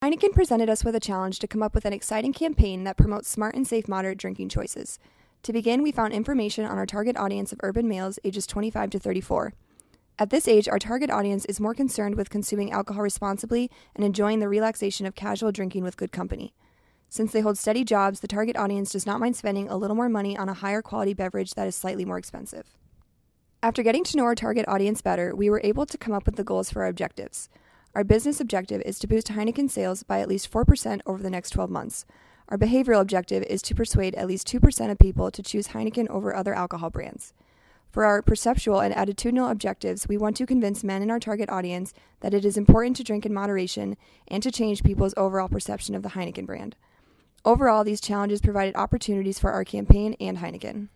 Heineken presented us with a challenge to come up with an exciting campaign that promotes smart and safe moderate drinking choices. To begin, we found information on our target audience of urban males ages 25 to 34. At this age, our target audience is more concerned with consuming alcohol responsibly and enjoying the relaxation of casual drinking with good company. Since they hold steady jobs, the target audience does not mind spending a little more money on a higher quality beverage that is slightly more expensive. After getting to know our target audience better, we were able to come up with the goals for our objectives. Our business objective is to boost Heineken sales by at least 4% over the next 12 months. Our behavioral objective is to persuade at least 2% of people to choose Heineken over other alcohol brands. For our perceptual and attitudinal objectives, we want to convince men in our target audience that it is important to drink in moderation and to change people's overall perception of the Heineken brand. Overall, these challenges provided opportunities for our campaign and Heineken.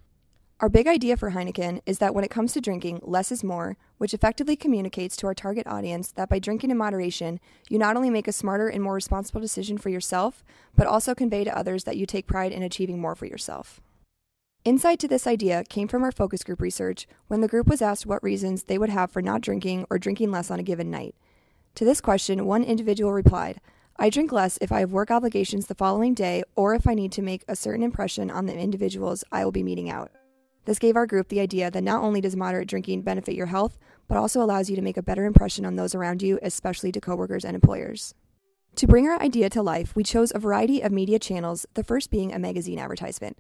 Our big idea for Heineken is that when it comes to drinking, less is more, which effectively communicates to our target audience that by drinking in moderation, you not only make a smarter and more responsible decision for yourself, but also convey to others that you take pride in achieving more for yourself. Insight to this idea came from our focus group research when the group was asked what reasons they would have for not drinking or drinking less on a given night. To this question, one individual replied, "I drink less if I have work obligations the following day or if I need to make a certain impression on the individuals I will be meeting out." This gave our group the idea that not only does moderate drinking benefit your health, but also allows you to make a better impression on those around you, especially to coworkers and employers. To bring our idea to life, we chose a variety of media channels, the first being a magazine advertisement.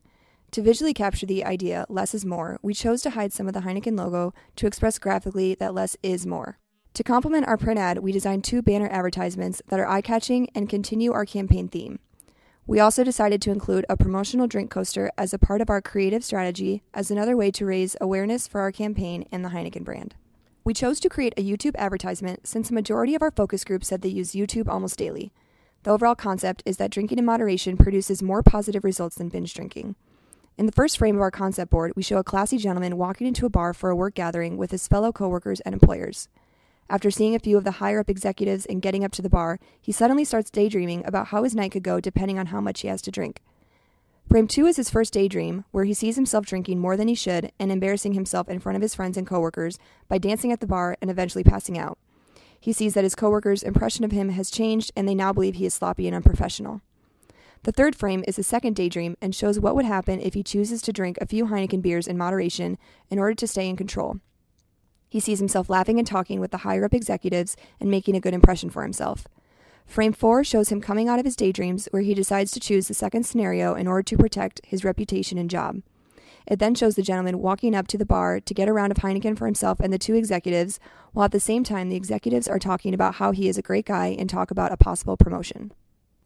To visually capture the idea, less is more, we chose to hide some of the Heineken logo to express graphically that less is more. To complement our print ad, we designed 2 banner advertisements that are eye-catching and continue our campaign theme. We also decided to include a promotional drink coaster as a part of our creative strategy as another way to raise awareness for our campaign and the Heineken brand. We chose to create a YouTube advertisement since the majority of our focus group said they use YouTube almost daily. The overall concept is that drinking in moderation produces more positive results than binge drinking. In the first frame of our concept board, we show a classy gentleman walking into a bar for a work gathering with his fellow coworkers and employers. After seeing a few of the higher-up executives and getting up to the bar, he suddenly starts daydreaming about how his night could go depending on how much he has to drink. Frame 2 is his first daydream, where he sees himself drinking more than he should and embarrassing himself in front of his friends and coworkers by dancing at the bar and eventually passing out. He sees that his coworkers' impression of him has changed and they now believe he is sloppy and unprofessional. The third frame is his second daydream and shows what would happen if he chooses to drink a few Heineken beers in moderation in order to stay in control. He sees himself laughing and talking with the higher-up executives and making a good impression for himself. Frame 4 shows him coming out of his daydreams where he decides to choose the second scenario in order to protect his reputation and job. It then shows the gentleman walking up to the bar to get a round of Heineken for himself and the 2 executives, while at the same time the executives are talking about how he is a great guy and talk about a possible promotion.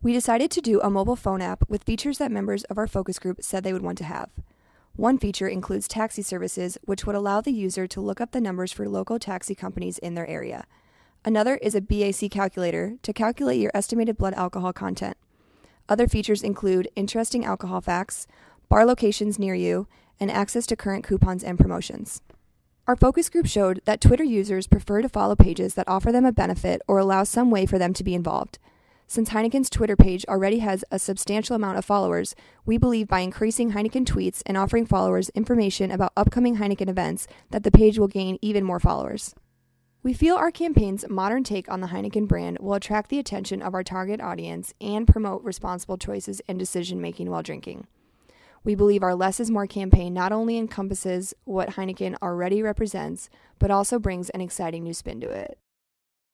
We decided to do a mobile phone app with features that members of our focus group said they would want to have. One feature includes taxi services, which would allow the user to look up the numbers for local taxi companies in their area. Another is a BAC calculator to calculate your estimated blood alcohol content. Other features include interesting alcohol facts, bar locations near you, and access to current coupons and promotions. Our focus group showed that Twitter users prefer to follow pages that offer them a benefit or allow some way for them to be involved. Since Heineken's Twitter page already has a substantial amount of followers, we believe by increasing Heineken tweets and offering followers information about upcoming Heineken events that the page will gain even more followers. We feel our campaign's modern take on the Heineken brand will attract the attention of our target audience and promote responsible choices and decision-making while drinking. We believe our Less is More campaign not only encompasses what Heineken already represents, but also brings an exciting new spin to it.